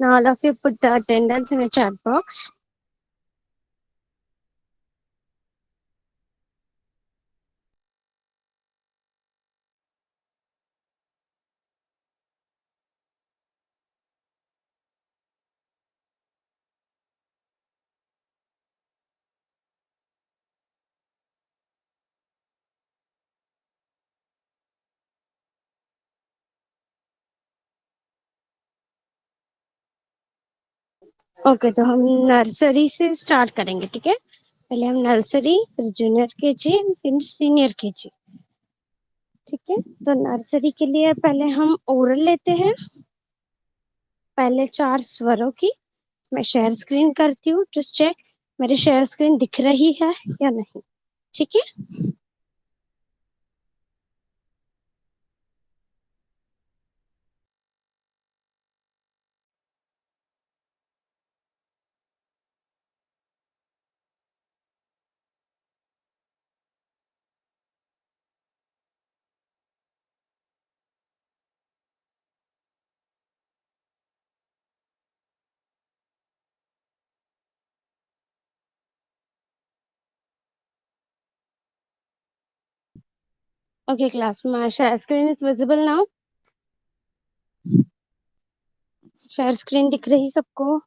Now all of you put the attendance in a chat box. Okay, तो हम nursery से start करेंगे, ठीक है। पहले हम नर्सरी, फिर जूनियर केजी, फिर सीनियर केजी, ठीक है। तो नर्सरी के लिए पहले हम ओरल लेते हैं, पहले 4 स्वरों की। मैं शेयर स्क्रीन करती हूँ, जस्ट चेक मेरी शेयर स्क्रीन दिख रही है या नहीं, ठीक है। Okay, class, my share screen is visible now. Share screen दिख रही सबको?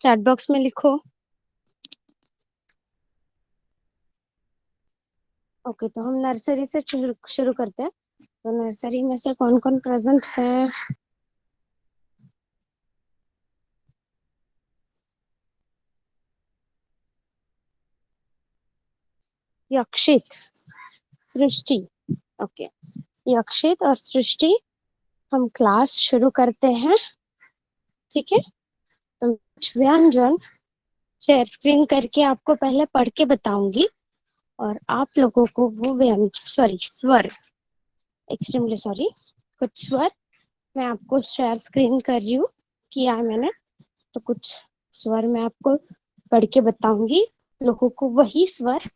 चैट बॉक्स में लिखो। ओके, तो हम नर्सरी से शुरू करते हैं। तो नर्सरी में से कौन कौन प्रेजेंट है? यक्षित, सृष्टि। ओके, यक्षित और सृष्टि, हम क्लास शुरू करते हैं, ठीक है। तो कुछ व्यंजन शेयर स्क्रीन करके आपको पहले पढ़ के बताऊंगी, और आप लोगों को वो स्वर, एक्सट्रीमली सॉरी, कुछ स्वर मैं आपको शेयर स्क्रीन कर रही हूँ, किया है मैंने। तो कुछ स्वर मैं आपको पढ़ के बताऊंगी, लोगों को वही स्वर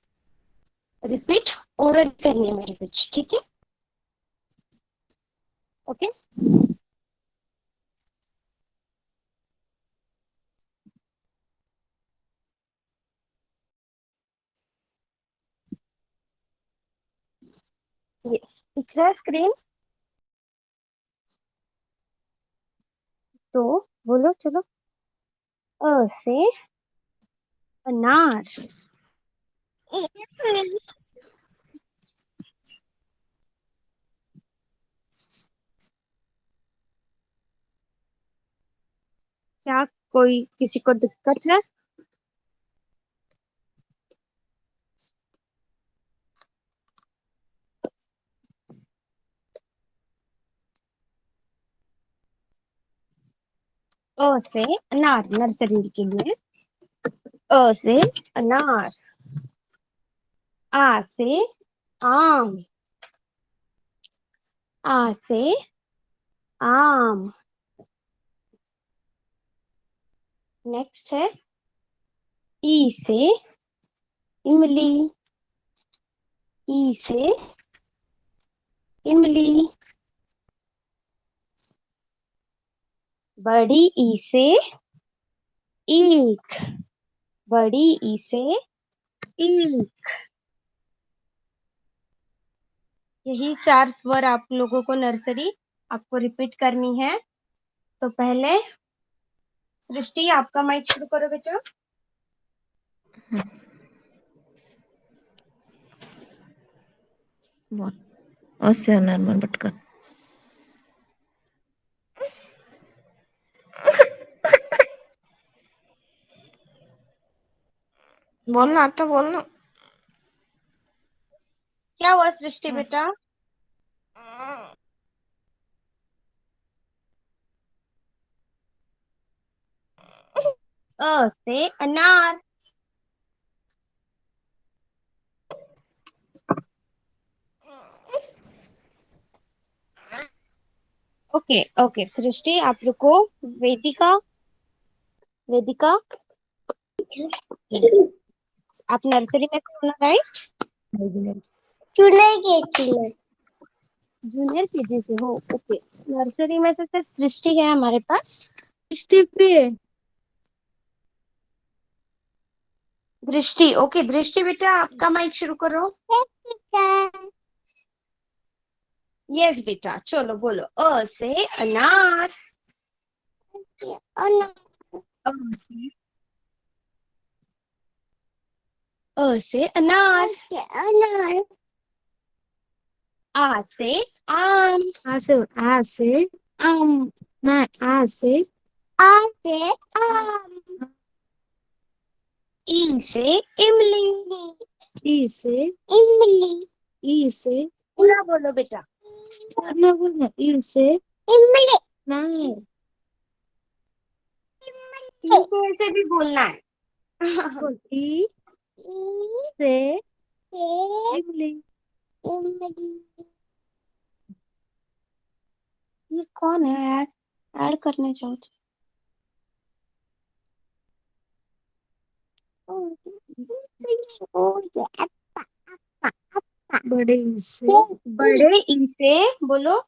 रिपीट ओरल करनी है मेरे कुछ, ठीक है। ओके, ये दिख रहा है स्क्रीन? तो बोलो चलो। अ से अनार। क्या कोई किसी को दिक्कत है? अ से अनार नर्सरी के लिए। अ से अनार। आ से आम। आ से आम। नेक्स्ट है ई से इमली। ई से इमली। बड़ी ई से ईख। बड़ी ई से ईख। यही 4 स्वर आप लोगों को नर्सरी आपको रिपीट करनी है। तो पहले सृष्टि, आपका माइक शुरू करो बेटा। बोल। उससे नॉर्मल बटकर बोलना आता बोलना। क्या हुआ सृष्टि बेटा? अ से अनार। ओके ओके सृष्टि, आप लोग को वेदिका, वेदिका, आप नर्सरी में कौन हो, राइट? जूनियर केजी से हो, ओके। नर्सरी में से सिर्फ सृष्टि है हमारे पास। सृष्टि पे दृष्टि, ओके। दृष्टि बेटा आपका माइक शुरू करो। यस बेटा, चलो बोलो। अ से अनार। अ से अनार। आ से आम। आ से आम, नहीं आ से आम, ई से इमली। ई से इमली, ई से पूरा बोलो बेटा। मैं बोलना ई से इमली, नहीं ई से ऐसे भी बोलना है। बोल ई से इमली, इमली। ये कौन है यार, ऐड करने जाओ तो। बड़े ई से, बड़े ई से बोलो।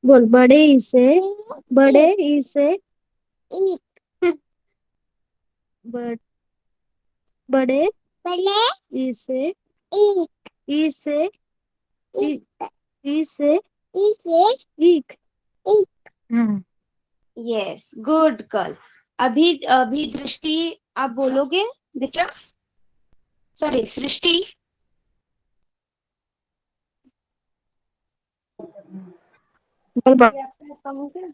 बोल बड़े ई से, बड़े ई से ब- बड़े ई से, ई से ई, ई से ईक, हाँ। Yes, good girl. अभी अभी दृष्टि आप बोलोगे बेटा, सॉरी सृष्टि। बोल बा- कम हो गया।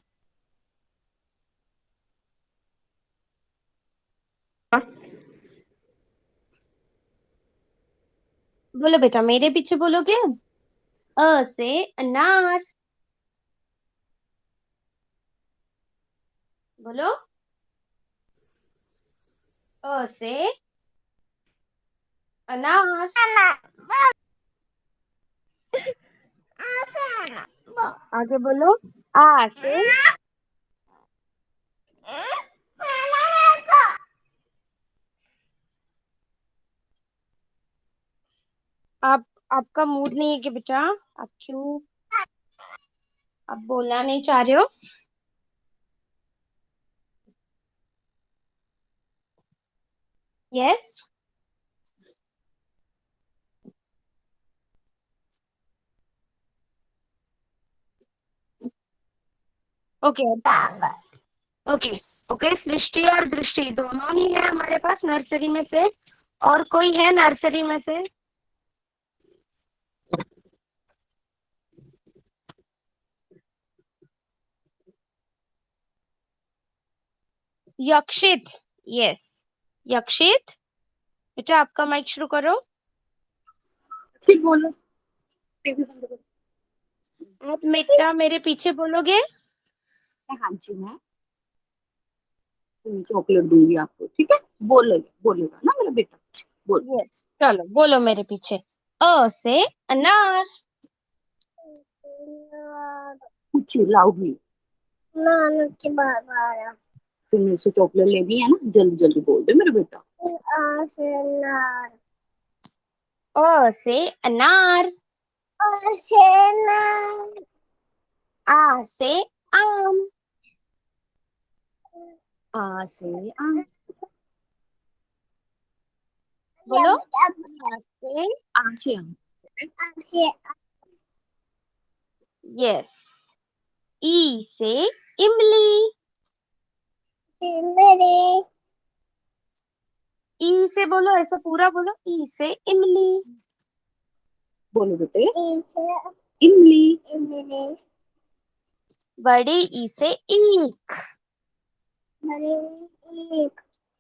बोलो बेटा, मेरे पीछे बोलोगे। अ से अनार। बोलो। अ से अनार। आगे बोलो। आ से आप, आपका मूड नहीं है कि बेटा, आप क्यों, आप बोलना नहीं चाह रहे हो? Yes. Okay okay okay. Srishti और दृष्टि दोनों ही है हमारे पास नर्सरी में से। और कोई है नर्सरी में से? यक्षित, यस। यक्षित बेटा आपका माइक शुरू करो। फिर बोलो। आप बेटा मेरे पीछे बोलोगे। हाँ जी, मैं चॉकलेट दूंगी आपको, ठीक है? बोलेगा ना मेरा बेटा, बोल। यस, चलो बोलो मेरे पीछे। अ से अनार। कुछ लाउडली, फिर मेरे से चॉकलेट लेनी है ना, जल्दी जल्दी बोल दे मेरा बेटा। अ से अनार। आ से आम। आ से आम, बोलो। आ से आ से आम, यस। ई से इमली। ई से बोलो, ऐसा पूरा बोलो। ई से इमली। बोलो बेटे। इमली, बड़ी ई से ईख।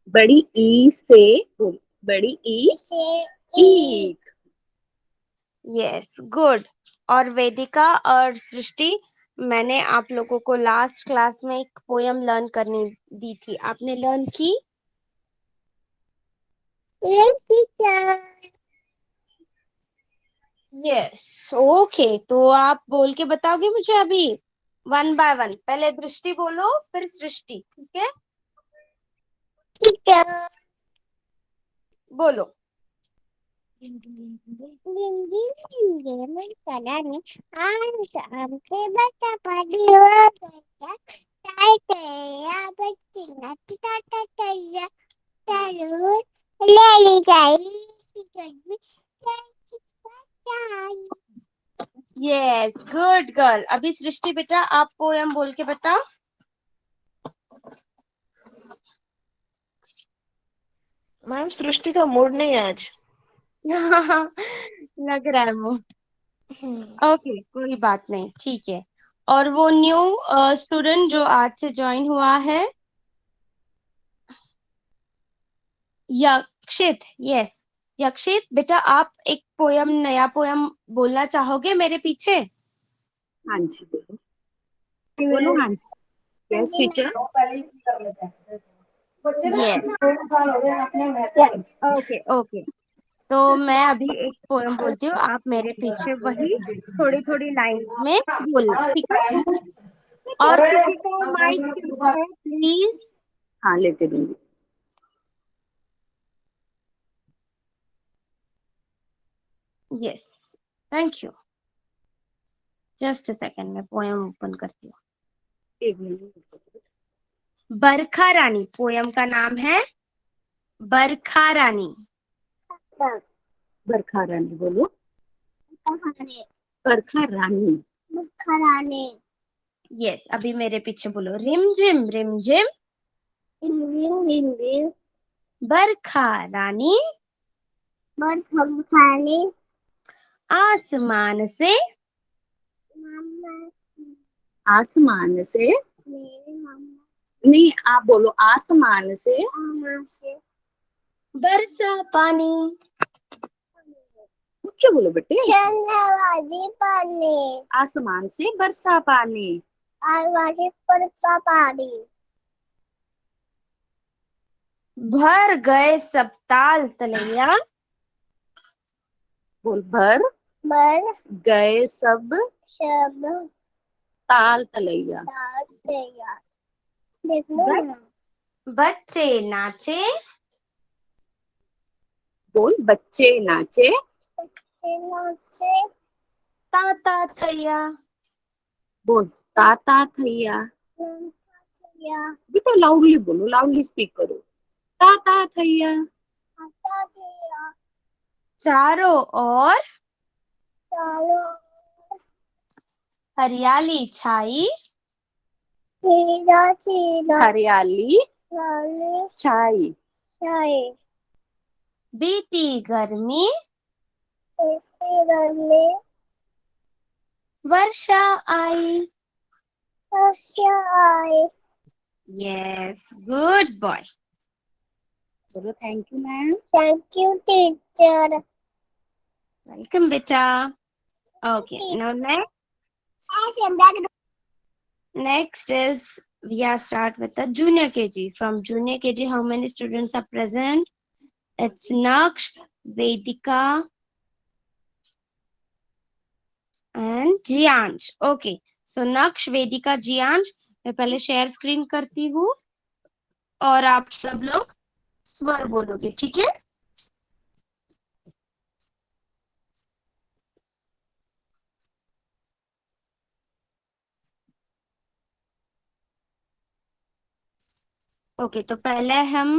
बड़ी ई से, बोल बड़ी ई से ईक। Yes, good. और वेदिका और सृष्टि, मैंने आप लोगों को लास्ट क्लास में एक पोयम लर्न करनी दी थी, आपने लर्न की? Yes, okay. तो आप बोल के बताओगे मुझे अभी, वन बाय वन। पहले दृष्टि बोलो, फिर सृष्टि, ठीक है? बोलो। Yes, good girl. अभी सृष्टि बेटा आप पोयम बोल के बताओ। मैम सृष्टि का मूड नहीं है आज। लग रहा है वो। हम्म, ओके, कोई बात नहीं, ठीक है। और वो न्यू स्टूडेंट जो आज से ज्वाइन हुआ है, यक्षित। यस, यक्षित बेटा आप एक पोयम, नया पोयम बोलना चाहोगे मेरे पीछे? हाँ जी बोलो बोलो। हाँ जी। Yes teacher. Yes, okay okay. तो मैं अभी एक पोयम बोलती हूँ, आप मेरे पीछे वही थोड़ी थोड़ी लाइन में बोलना, ठीक है? और किसी को माइक है प्लीज? हाँ लेते दूंगी। Yes, thank you. Just a second, मैं पोयम ओपन करती हूँ। एक मिनट। बरखा रानी, पोयम का नाम है बरखा रानी। बरखा रानी बोलो। बरखा रानी। यस, अभी मेरे पीछे बोलो, रिमझिम रिमझिम बरखा रानी आसमान से आसमान से। नहीं आप बोलो आसमान से। बरसा पानी। ऊंचे बोलो बेटे। आसमान से बरसा पानी। भर गए सब ताल तलैया बोल भर गए सब ताल तलैया। बच्चे नाचे बोल बच्चे नाचे। ताता थैया। बोल ताता थैया। बेटा लाउडली बोलो, लाउडली स्पीक करो। ताता थैया। चारों ओर हरियाली छाई हरियाली छाई। बीती गर्मी वर्षा आई। Yes, good boy. बोलो थैंक यू मैम। वेलकम बेटा। Okay, now next is we are start with the junior KG. From junior KG, how many students are present? It's Naksh, Vedika, and Jiansh. Okay, so Naksh, Vedika, Jiansh, मैं पहले share screen करती हूँ और आप सब लोग स्वर बोलोगे, ठीक है? ओके, तो पहले हम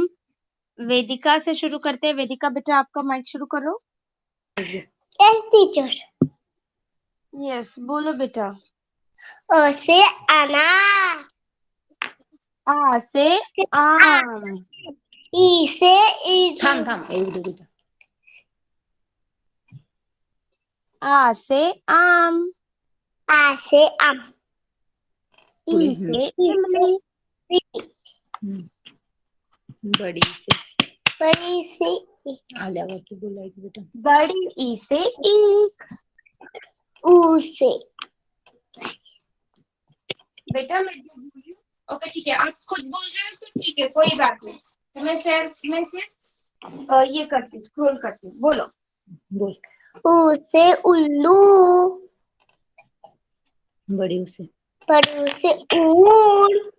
वेदिका से शुरू करते हैं। वेदिका बेटा आपका माइक शुरू करो। Yes teacher. यस, बोलो बेटा। ओ से अनार, आ से आम, ई से ईद, थाम थाम एक दो बेटा। आ से आम, आ से आम, ई से इमली, बड़ी से। बड़ी से आलिया करके बोला एक बेटा। बड़ी ई से ईख। ऊ से बेटा मैं जो बोल रही हूँ, ओके ठीक है, आप खुद बोल रहे हो तो ठीक है, कोई बात नहीं। तो मैं सिर्फ ये करती हूँ, स्क्रॉल करती हूँ, बोलो। बोल ऊ से उल्लू, बड़ी उसे। बड़ी से ऊन,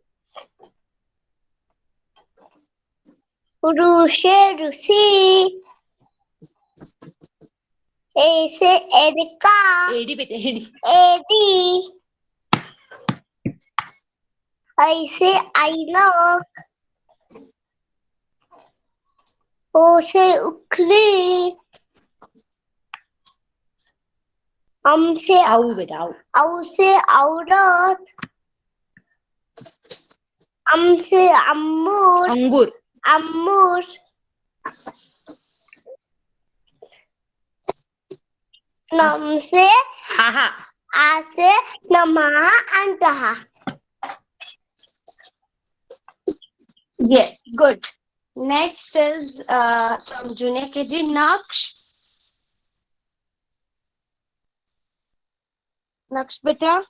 रू से रूसी, A से एरिका, एडी बेटे एडी. एडी. I से आइनक, O से उखली, हम से आऊ बेटा आऊ. औ से औरत, अम से अम्मूर, अंगूर. अम्मूर. नम से आहा. आ से नमः अंतः. Yes, good. Next is from Junior KG, Naksh. Naksh beta.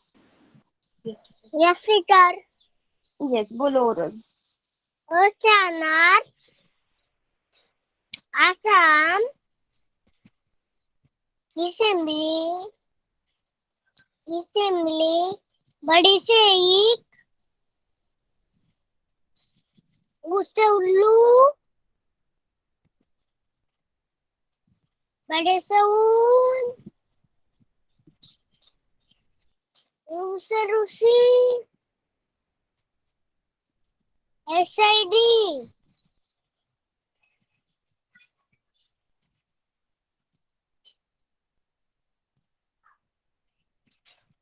Yes, sir. Yes, bolo oral. O से अनार, आसाम. ई से इमली, बड़ी से ईख, ऊ से उल्लू, बड़े से ऊन, रू से रूसी, SID.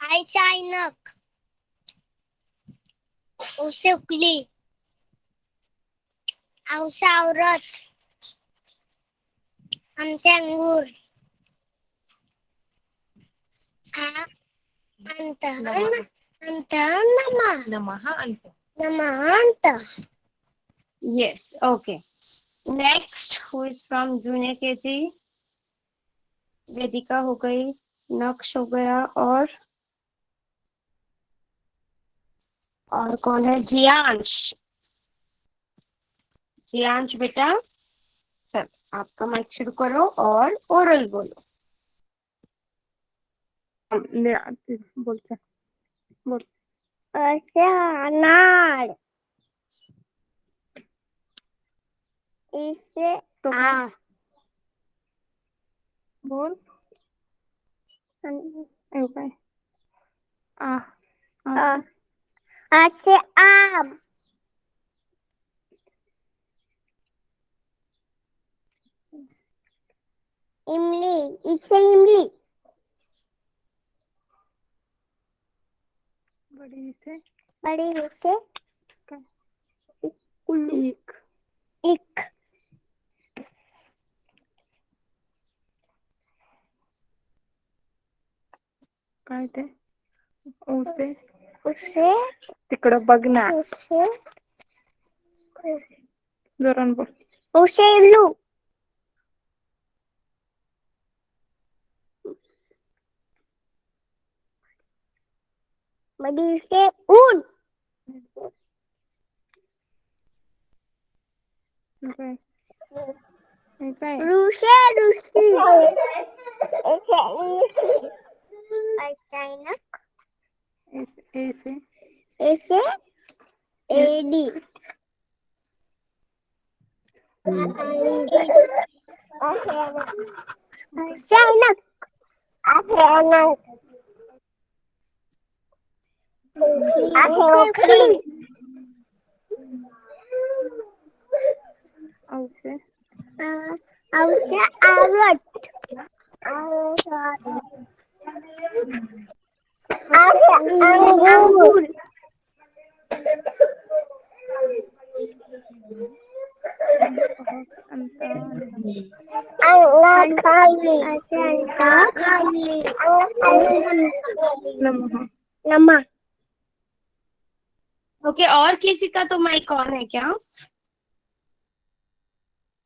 आई से ऐनक, ऊ से उखली, औ से औरत, हम से अंगूर. अंत नमः नमः अंत. नमः अंत. Yes, okay. Next, who is from Junior KG? वेदिका हो गई, नक्श हो गया, और कौन है? जियांश. जियांश बेटा, चल आपका माइक शुरू करो और ओरल बोलो. बोल सर, बोल. ऐसे अनार, इसे तो आ, बोल. Okay. आ से आम, इमली, इसे इमली, बड़ी से बड़ी से एक. इक, काय ते उसे उसे तिकडं बघ ना. उसे जोरान बोल. उसे इल्लू, बड़ी से ऊन, Okay. रू से रूसी, अचानक, ऐसे ऐसे एडी. अचानक, अचानक, उखली, औसे औसे औरत, अंगूर, नमः. ओके. और किसी का तो माइक ऑन है क्या?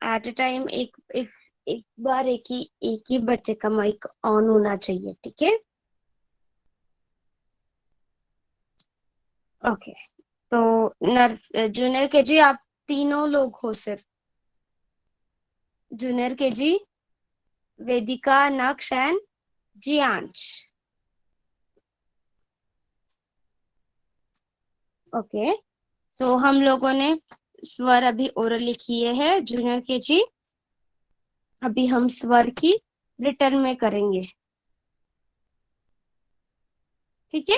एट अ टाइम एक एक एक बार एक ही बच्चे का माइक ऑन होना चाहिए, ठीक है? ओके. तो नर्स जूनियर केजी आप तीनों लोग हो सिर्फ. जूनियर केजी, वेदिका, नक्श एंड जियांश. ओके. तो हम लोगों ने स्वर अभी ओरली किए हैं. जूनियर केजी, अभी हम स्वर की रिटर्न में करेंगे, ठीक है।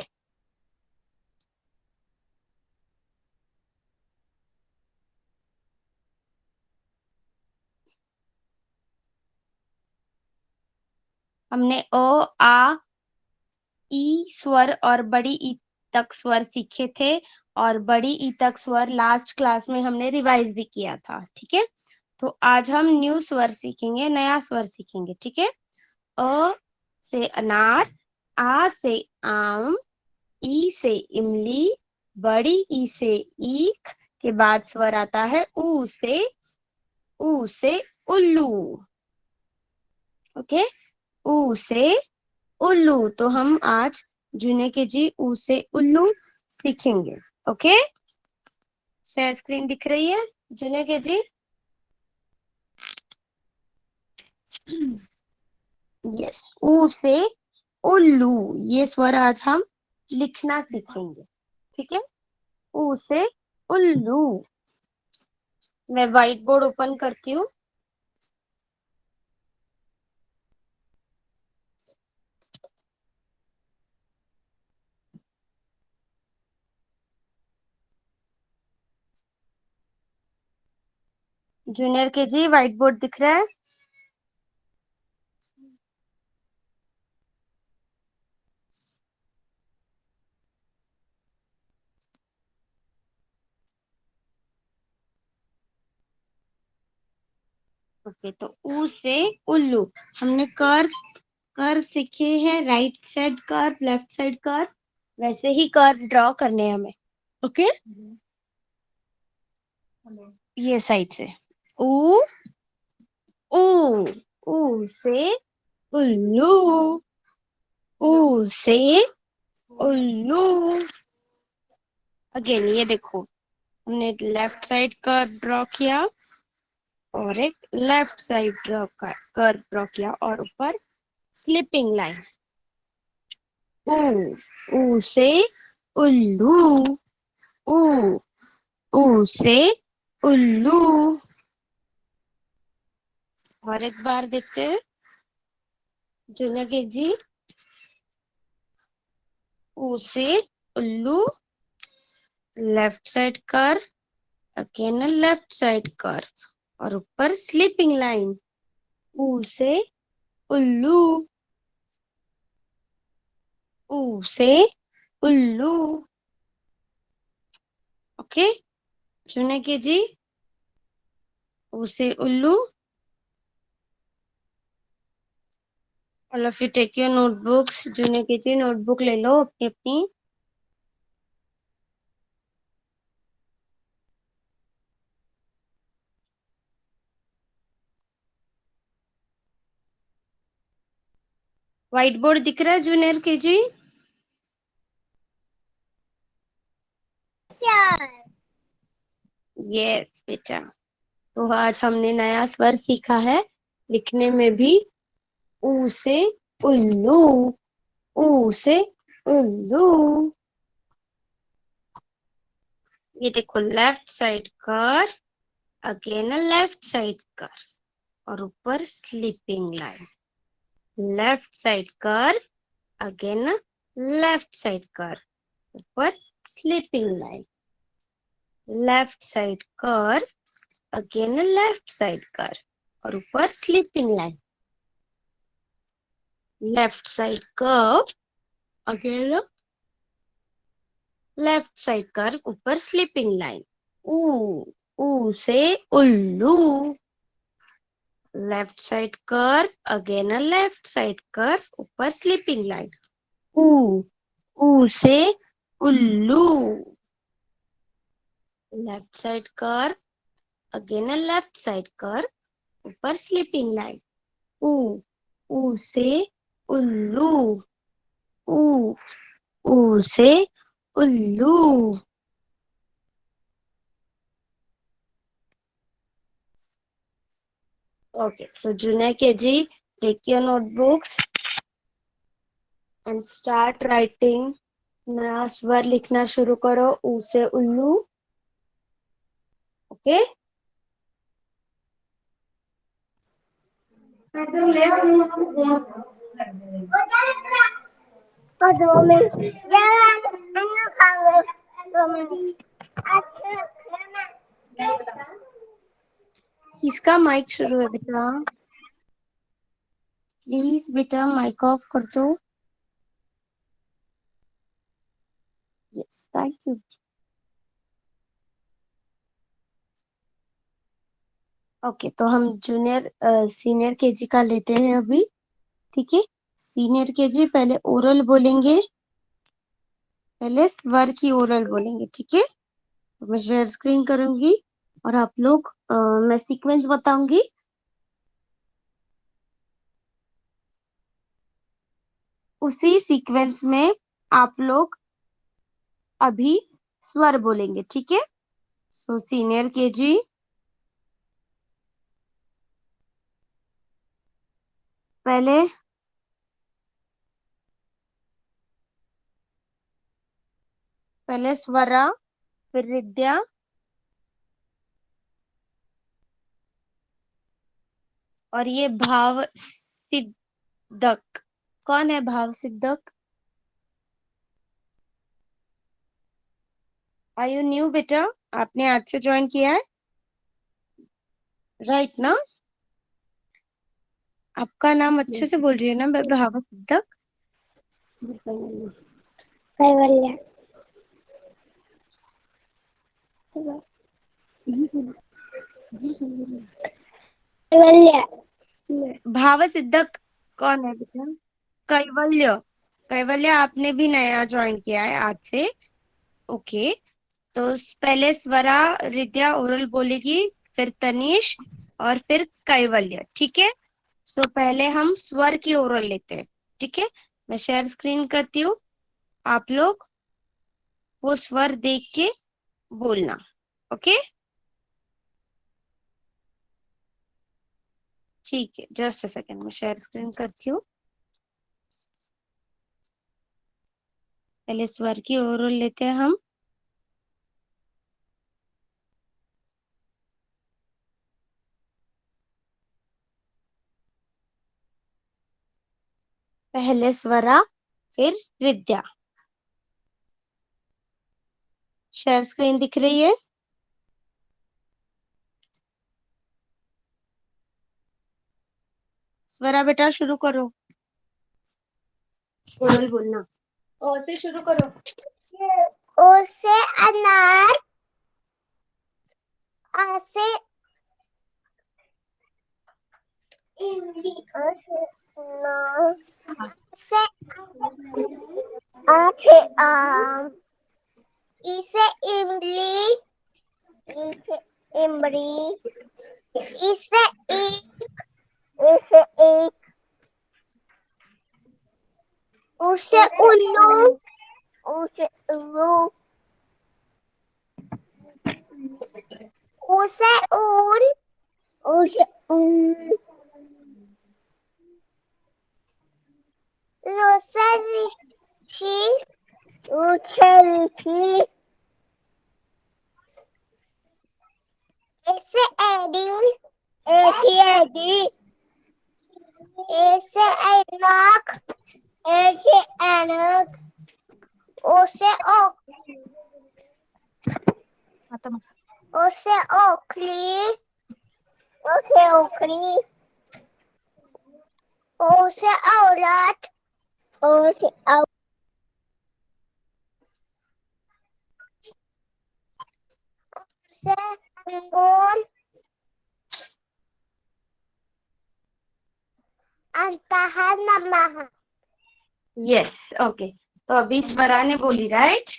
हमने ओ, आ, ई स्वर और बड़ी ई तक स्वर सीखे थे, और बड़ी ई तक स्वर लास्ट क्लास में हमने रिवाइज भी किया था, ठीक है। तो आज हम न्यू स्वर सीखेंगे, नया स्वर सीखेंगे, ठीक है। अ से अनार, आ से आम, ई से इमली, बड़ी ई से ईख के बाद स्वर आता है ऊ से उल्लू, ओके। ऊ से उल्लू, तो हम आज जुने के जी ऊ से उल्लू सीखेंगे, ओके। शेयर स्क्रीन दिख रही है जुने के जी? यस, ऊ से उल्लू, ये स्वर आज हम लिखना सीखेंगे, ठीक है। ऊ से उल्लू। मैं व्हाइट बोर्ड ओपन करती हूँ। जूनियर के जी व्हाइट बोर्ड दिख रहा है? ओके, तो ऊ से उल्लू। हमने कर्व कर्व सीखे हैं, right side curve, left side curve, वैसे ही कर्व ड्रॉ करने हैं हमें, ओके। ये साइड से ऊ, ऊ, ऊ से उल्लू, ऊ से उल्लू। अगेन ये देखो, हमने लेफ्ट साइड कर्व ड्रॉ किया और एक लेफ्ट साइड कर्व ड्रॉ किया, और ऊपर स्लिपिंग लाइन। ऊ से उल्लू, ऊ, ऊ से उल्लू। और एक बार देखते हैं जुनेगे जी। ऊ से उल्लू, left side curve, again left side curve, और ऊपर स्लीपिंग लाइन। ऊ से उल्लू, ऊ से उल्लू, ओके। जुनेगे जी, ऊ से उल्लू। All of you take your notebooks. जुनेगे जी नोटबुक ले लो अपनी अपनी। व्हाइट बोर्ड दिख रहा है जूनियर के जी? यस बेटा। तो आज हमने नया स्वर सीखा है लिखने में भी। ऊ से उल्लू, ऊ से उल्लू। ये देखो, left side curve, again left side curve, और ऊपर sleeping line. Left side curve, again left side curve, ऊपर sleeping line. Left side curve, again left side curve, और ऊपर sleeping line. Left side curve, again left side curve, ऊपर sleeping line. ऊ, ऊ से उल्लू, left side curve, again left side curve, ऊपर sleeping line. ऊ, ऊ से उल्लू, left side curve, again left side curve, ऊपर स्लीपिंग लाइन। ऊ, ऊ से उल्लू, ऊ, ऊ से उल्लू। Okay, so Junai KG, take your notebooks and start writing. नया स्वर लिखना शुरू करो, ऊ से उल्लू, ओके। और 2 मिनट यार अन्ना खाओ 2 मिनट अच्छा खाना किसका माइक शुरू है बेटा? प्लीज बेटा माइक ऑफ कर दो। Yes thank you. ओके तो हम जूनियर सीनियर केजी का लेते हैं अभी। ठीक है, सीनियर केजी पहले ओरल बोलेंगे, पहले स्वर की ओरल बोलेंगे। ठीक है, तो मैं शेयर स्क्रीन करूंगी और आप लोग मैं सीक्वेंस बताऊंगी। उसी सीक्वेंस में आप लोग अभी स्वर बोलेंगे। ठीक है, सो सीनियर केजी पहले स्वरा, फिर रिद्या, और ये भाव सिद्धक। कौन है भाव सिद्धक? आर यू न्यू बेटा? आपने आज से ज्वाइन किया है, राइट ना? आपका नाम अच्छे से बोल रही है ना भाव सिद्धक? कैवल्य कैवल्य भाव सिद्धक कौन है बेटा? कैवल्य। कैवल्य आपने भी नया ज्वाइन किया है आज से। ओके, तो पहले स्वरा रिद्या ओरल बोलेगी, फिर तनीश और फिर कैवल्य। ठीक है, सो पहले हम स्वर की ओरल लेते हैं। ठीक है, मैं शेयर स्क्रीन करती हूँ, आप लोग वो स्वर देख के बोलना। ओके ठीक है, जस्ट अ सेकेंड, मैं शेयर स्क्रीन करती हूँ। पहले स्वर की ओरल लेते हैं हम। पहले स्वरा, फिर रिद्या। शेयर स्क्रीन दिख रही है? स्वरा बेटा शुरू करो, ओरल बोलना। ओ से शुरू करो। ओ से अनार आ से इमली आ से अनार से आ से आम ई से इमली ई से इमली ई से ईख ई से ईख ऊ से उल्लू ऊ से उल्लू ऊ से ऊन ऊ से ऊन ऋ से ऋषि ऊ से ऋषि ए से एडी ए से एडी ए से ऐनक ए से ऐनक ओ से ओखली ओ से ओखली ओ से औरत ओ से अंगूर अंतः नमः। यस ओके, तो अभी स्वरा ने बोली, राइट?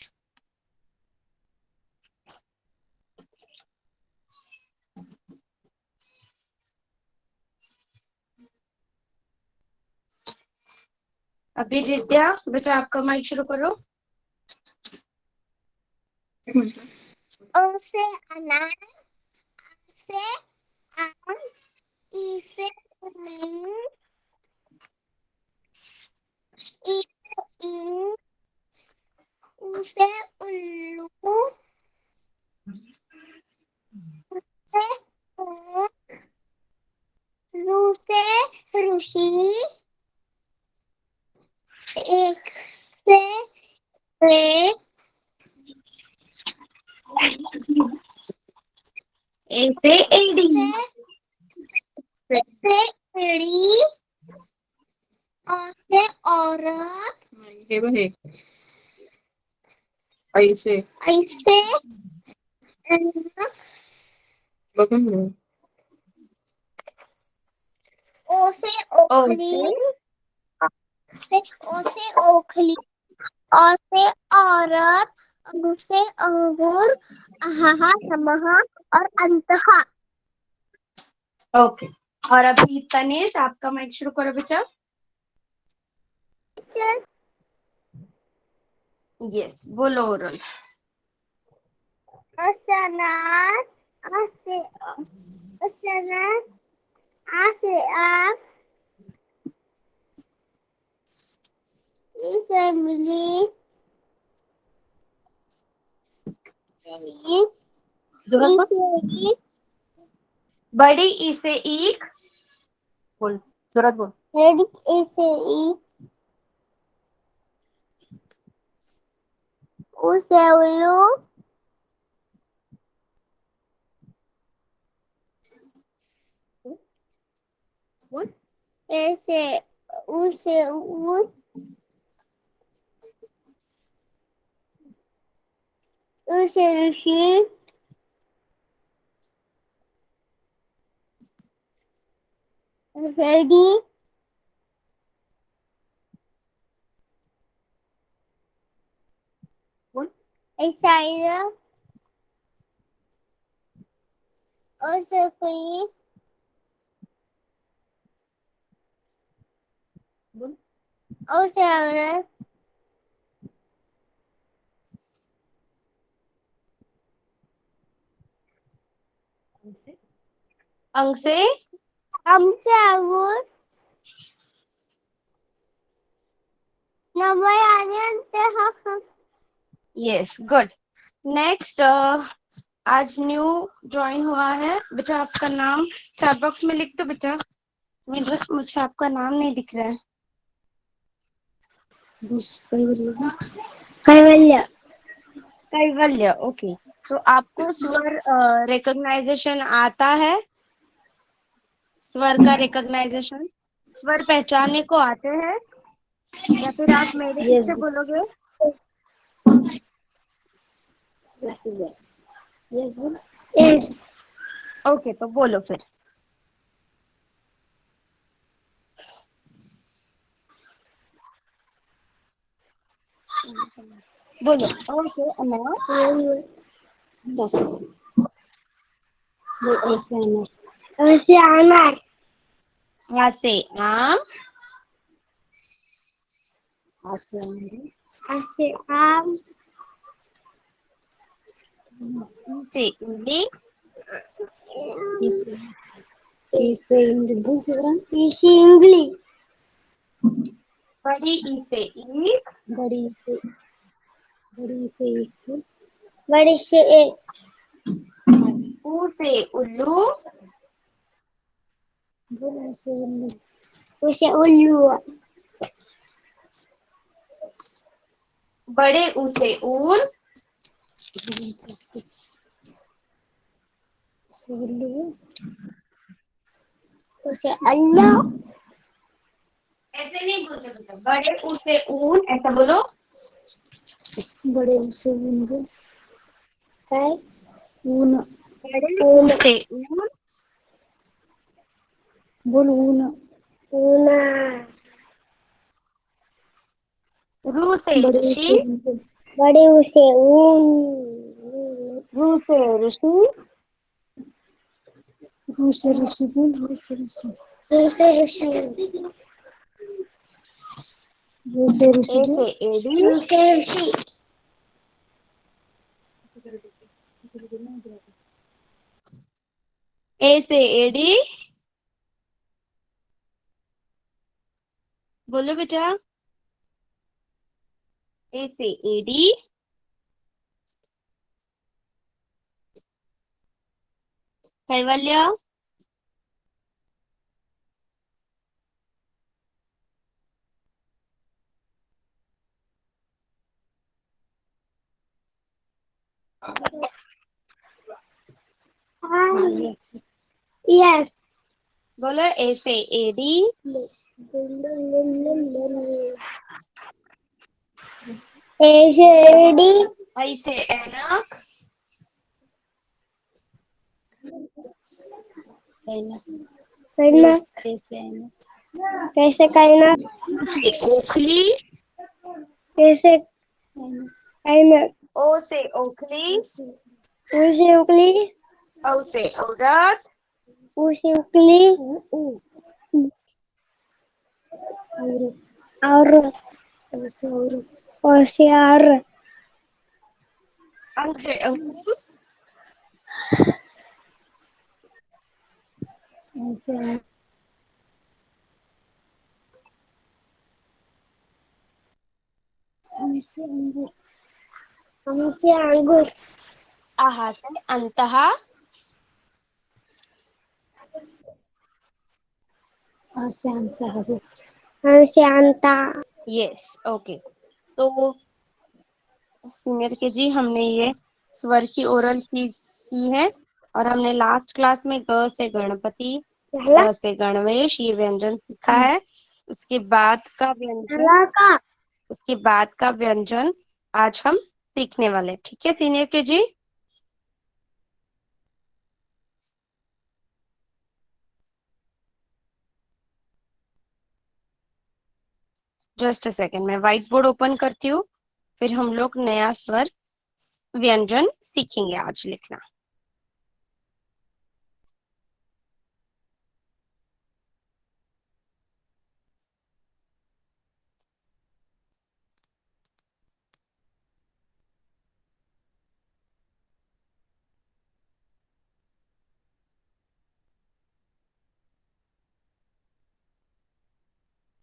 अभी रिद्या बेटा आपका माइक शुरू करो। ओ से अनार आ से आम ई से उम्मीद ई से ईंट ऊ से उल्लू ऊ से ऊँट रू से से एडी। से एड़ी, और से औरत, हे बहे ऐसे ऐसे बघून ओ से ओखली, से ओ से ओखली, और से औरत, अंग से अंगूर, अहा नमः और अंतः। ओके, और अभी तनेश आपका माइक शुरू करो बच्चा। यस, बोलो ओरल। असनात, असे असनात, आसे आप, इसे मिली, इसे बड़ी ई से ईख, बोल, जोरात बोल। रेडी, इसे उसे उल्लू, ऐसे उसे ऊन, उसे ऋषि, रेडी, बोल। ऐसा उसे कोई, बोल। उसे औरत, अंग से हमसे अंगूर, नंबर आने अंत हम। Yes, good. नेक्स्ट, आज न्यू ड्राइंग हुआ है बच्चा, आपका नाम चैट बॉक्स में लिख दो बच्चा। मुझे आपका नाम नहीं दिख रहा है। कैवल्य, कैवल्य, ओके। तो आपको स्वर रिकॉग्नाइजेशन आता है? स्वर का रिकॉग्नाइजेशन, स्वर पहचानने को आते हैं, या फिर आप मेरे पीछे बोलोगे? यस, ओके, तो बोलो फिर। बोलो। ओके, ऐसे अनार, यहाँ से आम, ऐसे आम, से इमली, इसे इमली, बड़ी ई से ईख, बड़ी से एक, ऊ से उल्लू, उसे उल्लू, बड़े ऊ से ऊन, उसे अल्लाह, ऐसे नहीं बोल सकते, बड़े ऊ से ऊन ऐसा बोलो। बड़े उसे ऊन है, ऊन, बड़े ऊ से ऊन, बोल ऊन, ऊना, रू से ऋषि, बड़े उसे ऊन, रू से ऋषि, उसे ऋषि बोल, उसे ऋषि, उसे ऋषि, उसे ऋषि ए बोल, से एडी, उसे ऋषि, ए से एडी, बोलो बेटा। ए से एडी, कैवल्य, Yes. बोलो ए से एडी, AD. आई से ऐनक, ऐनक. कैसे कहना? से ओखली, कैसे ऐनक? ओ से ओखली, उसे उकली. औ से औरत, उसे उकली. और होशियार. अंग से अंगूर, हमसे अंगूर. आहा से अंतहा, हमसे अंता. Yes okay. तो सीनियर के जी हमने ये स्वर की ओरल की है, और हमने लास्ट क्लास में ग से गणपति, पहला ग से गणवेश ये व्यंजन सीखा है। उसके बाद का व्यंजन पहला का. उसके बाद का व्यंजन आज हम सीखने वाले, ठीक है senior K ji. Just a second, मैं व्हाइट बोर्ड ओपन करती हूँ, फिर हम लोग नया स्वर व्यंजन सीखेंगे आज लिखना।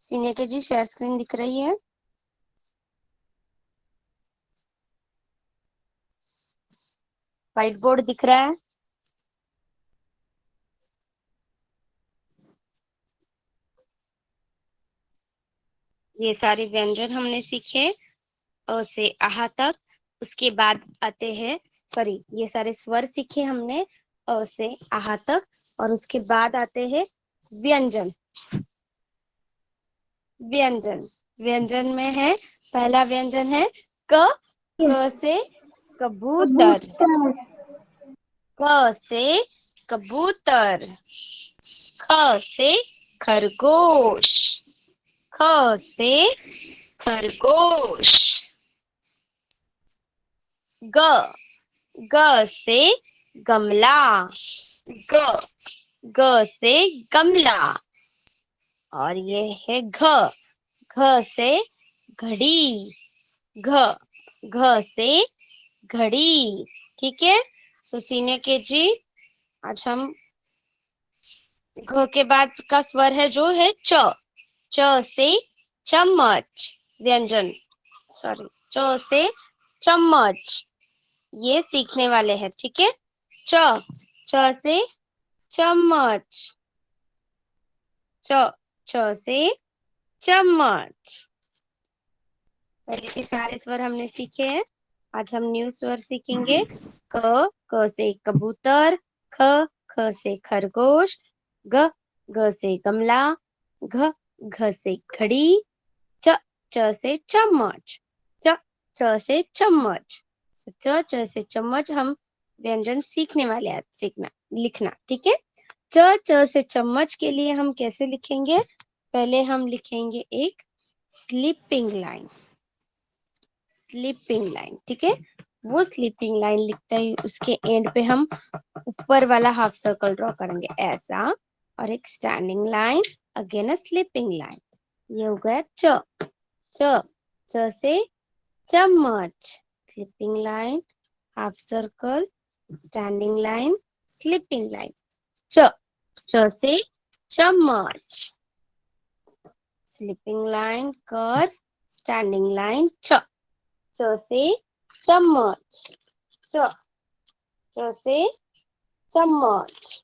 सीनियर के जी शेयर स्क्रीन दिख रही है? व्हाइट बोर्ड दिख रहा है? ये सारे व्यंजन हमने सीखे अ से आहा तक। उसके बाद आते हैं, सॉरी, ये सारे स्वर सीखे हमने अ से आहा तक, और उसके बाद आते हैं व्यंजन। व्यंजन व्यंजन में है, पहला व्यंजन है क। क से कबूतर, क से कबूतर। ख से खरगोश, ख से खरगोश। ग, ग से गमला, ग, ग से गमला। और ये है घ, घ से घड़ी, घ, घ से घड़ी। ठीक है, सो सीनियर के जी आज हम घ के बाद का स्वर है जो है च। च से चम्मच व्यंजन, सॉरी, च से चम्मच ये सीखने वाले हैं, ठीक है। च, च से चम्मच, च, छ से चम्मच। पहले के सारे स्वर हमने सीखे हैं, आज हम न्यू स्वर सीखेंगे। क से कबूतर, ख, ख से खरगोश, ग, ग से गमला, घ, घ से घड़ी, च, च से चम्मच, च, च से चम्मच। च, च से चम्मच हम व्यंजन सीखने वाले हैं, सीखना लिखना, ठीक है। च, च से चम्मच के लिए हम कैसे लिखेंगे? पहले हम लिखेंगे एक स्लीपिंग लाइन, स्लीपिंग लाइन, ठीक है। वो स्लीपिंग लाइन लिखते ही उसके एंड पे हम ऊपर वाला हाफ सर्कल ड्रॉ करेंगे ऐसा, और एक standing line, again a sleeping line. ये हो गया च। च, च से चम्मच, sleeping line, half circle, standing line, sleeping line. च, च से चम्मच, sleeping line, curve, standing line, च। च से चम्मच, च, च से चम्मच।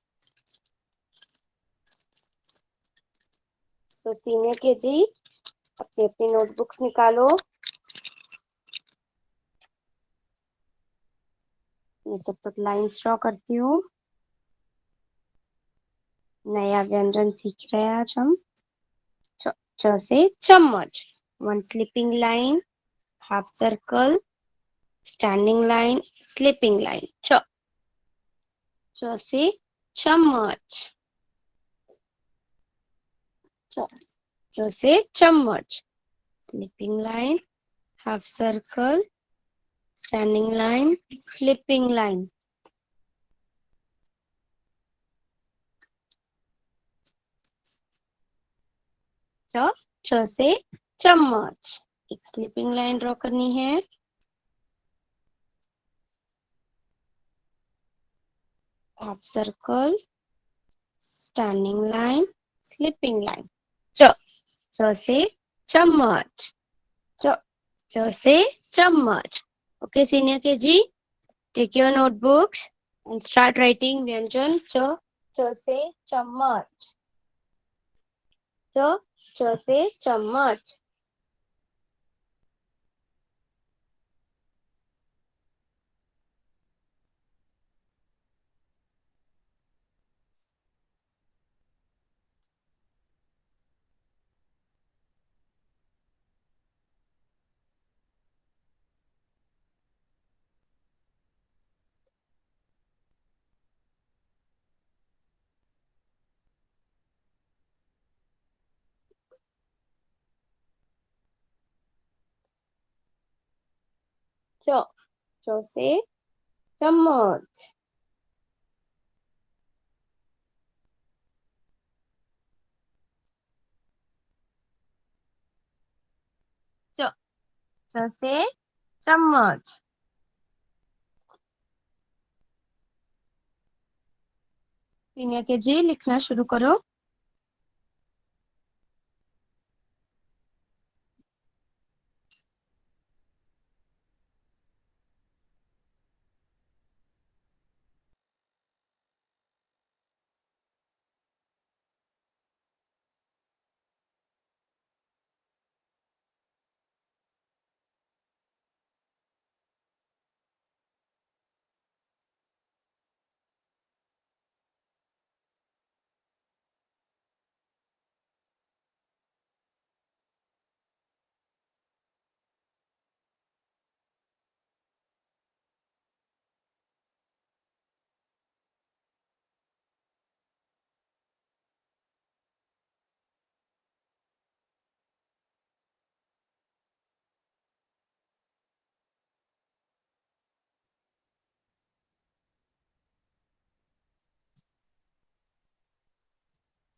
तो सीनियर के जी अपनी अपनी नोटबुक्स निकालो। मैं तब तक लाइंस ड्रॉ करती हूँ। नया व्यंजन सीख रहे हैं आज हम। च से चम्मच। One sleeping line, half circle, standing line, sleeping line. च से चम्मच। च से चम्मच। Sleeping line, half circle, standing line, sleeping line. च से चम्मच। एक स्लीपिंग लाइन ड्रॉ करनी है। Half circle, standing line, sleeping line. च से चम्मच। च से चम्मच। Okay senior K G, take your notebooks and start writing व्यंजन। च से चम्मच। च से चम्मच। च से चम्मच। च से चम्मच। सीनियर के जी लिखना शुरू करो।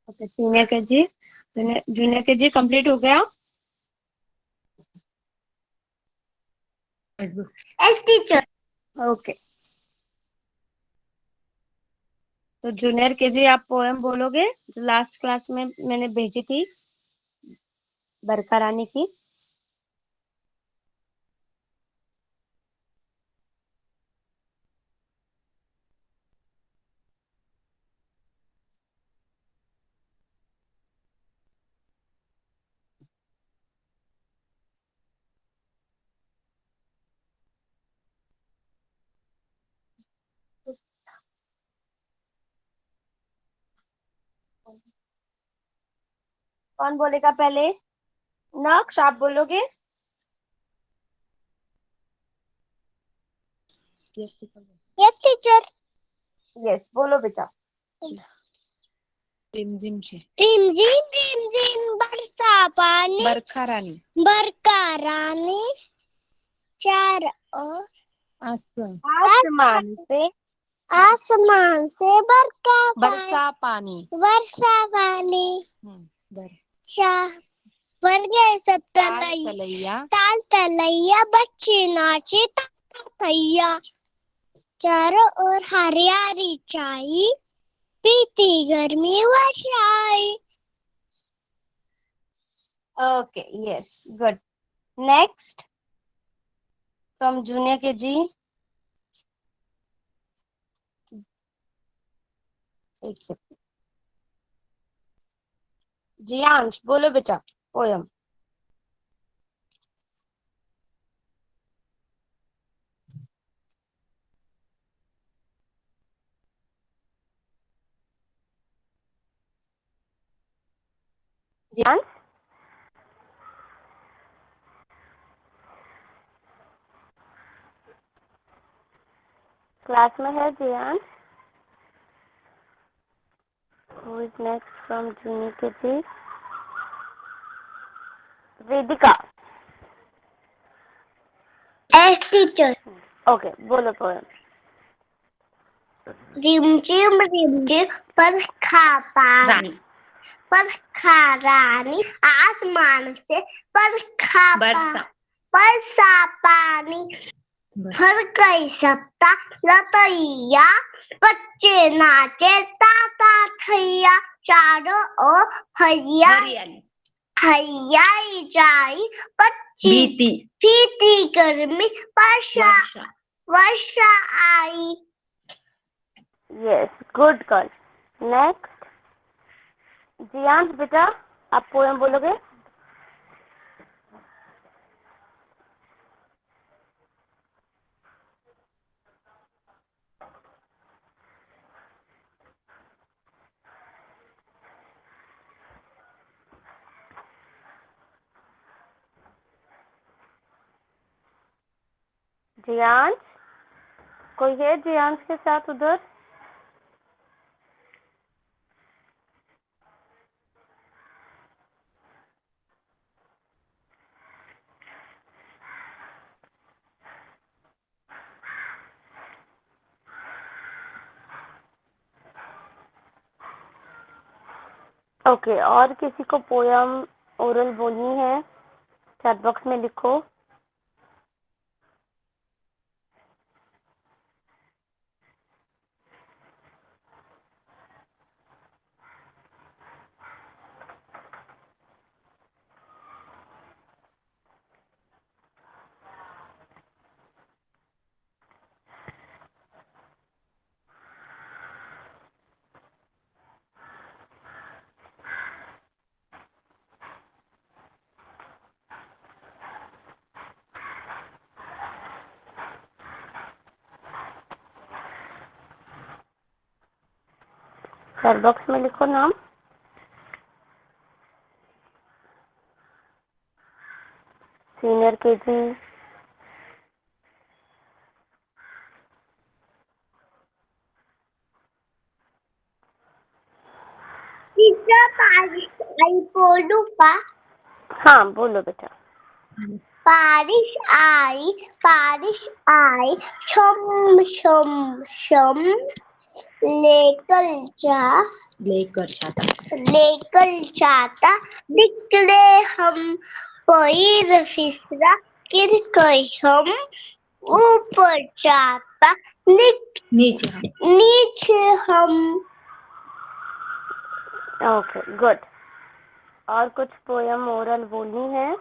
ओके सीनियर के जी, जूनियर के जी कंप्लीट हो गया। Yes teacher. ओके तो जूनियर के जी आप पोएम बोलोगे जो लास्ट क्लास में मैंने भेजी थी बरखा रानी की। कौन बोलेगा पहले? नक्श आप बोलोगे? Yes teacher. यस बोलो बेटा। रिमझिम से रिमझिम रिमझिम बरसा पानी, बरखा रानी बरखा रानी, चार ओर आसमान से आसमान से बरसा पानी वर्षा पानी। बर चाह बर गए सब ताल तलैया, तलैया ताल तलैया, बच्चे नाचे तैया। चारों ओर हरियाली छाई, पीती गर्मी वर्षाई। Okay yes good. Next from junior K G. एक सेकंड। जियांश बोलो बेटा पोयम। जियांश, क्लास में है Jiyansh? Who is next from junior KG? Vedika. Yes, teacher. Okay, बोलो पोएम। रिमझिम रिमझिम बरखा पानी, बरखा रानी आसमान से बरसा पानी, भर गई सप्ता लतैया, बच्चे नाचे ताता थैया, चारों ओर हरियाली जाई, बच्ची भीती गर्मी, वर्षा आई। Yes, good girl. Next Jiyansh बेटा, आप पोएम बोलोगे? जियांश, कोई है जियांश के साथ उधर? ओके, और किसी को पोयम ओरल बोलनी है? चैट बॉक्स में लिखो। चैट बॉक्स में लिखो नाम। Senior KG. टीचर बारिश आई बोलू का? हाँ बोलो बेटा। बारिश आई, शम शम शम, लेकर जाता, निकले हम, पैर फिसला, गिर गए हम, ऊपर जाता, नीचे हम। Okay, good. और कुछ पोयम ओरल बोलनी है?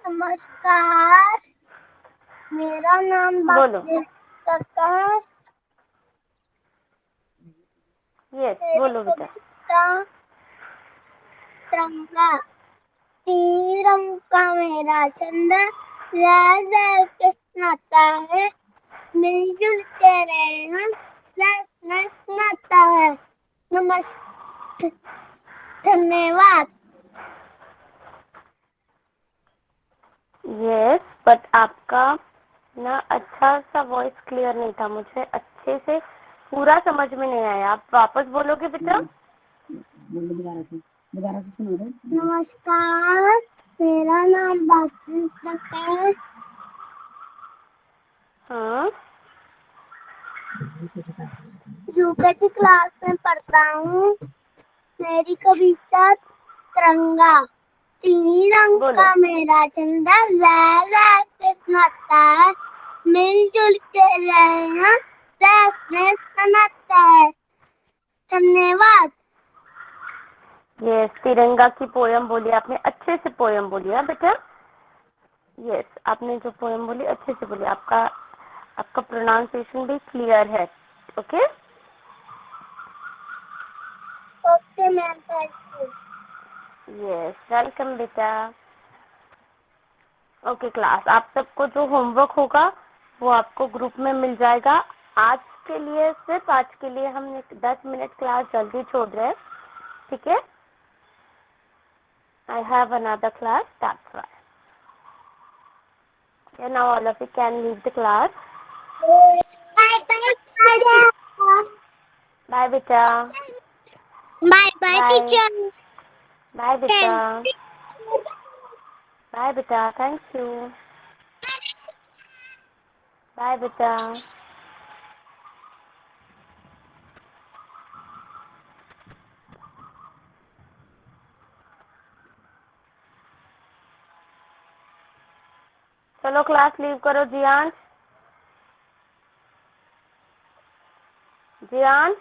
नमस्कार, मेरा नाम बोलो। दत्ता है। यस, बोलो बेटा। तिरंगा, तीन रंग का मेरा झंडा, लहर किसनाता है, मिलजुल के रहना, नाता है। नमस्कार, धन्यवाद। यस, बट आपका ना अच्छा सा वॉइस क्लियर नहीं था, मुझे अच्छे से पूरा समझ में नहीं आया। आप वापस बोलोगे बेटा? दोबारा से सुनो दो। नमस्कार, मेरा नाम दत्ता है। हाँ, यूकेजी क्लास में पढ़ता हूँ। मेरी कविता तिरंगा, तीन रंग बोलो। का मेरा झंडा, लहरा के सुनाता है, मिलजुल के रहना, सुनाता है। धन्यवाद। यस, तिरंगा की पोयम बोली आपने, अच्छे से पोयम बोली है बेटा। यस, आपने जो पोयम बोली अच्छे से बोली, आपका प्रोनाउंसिएशन भी क्लियर है। Okay okay ma'am, thank you. Yes, welcome बेटा। ओके क्लास, आप सबको जो होमवर्क होगा वो आपको ग्रुप में मिल जाएगा। आज के लिए सिर्फ आज के लिए हम 10 मिनट क्लास जल्दी छोड़ रहे हैं, ठीक है? I have another class, that's why. Okay, now all of you can leave the class. Bye bye teacher. Bye beta. Bye bye Bye. teacher. Bye beta. Bye beta. Thank you. Bye beta. चलो class leave करो जियांश। जियांश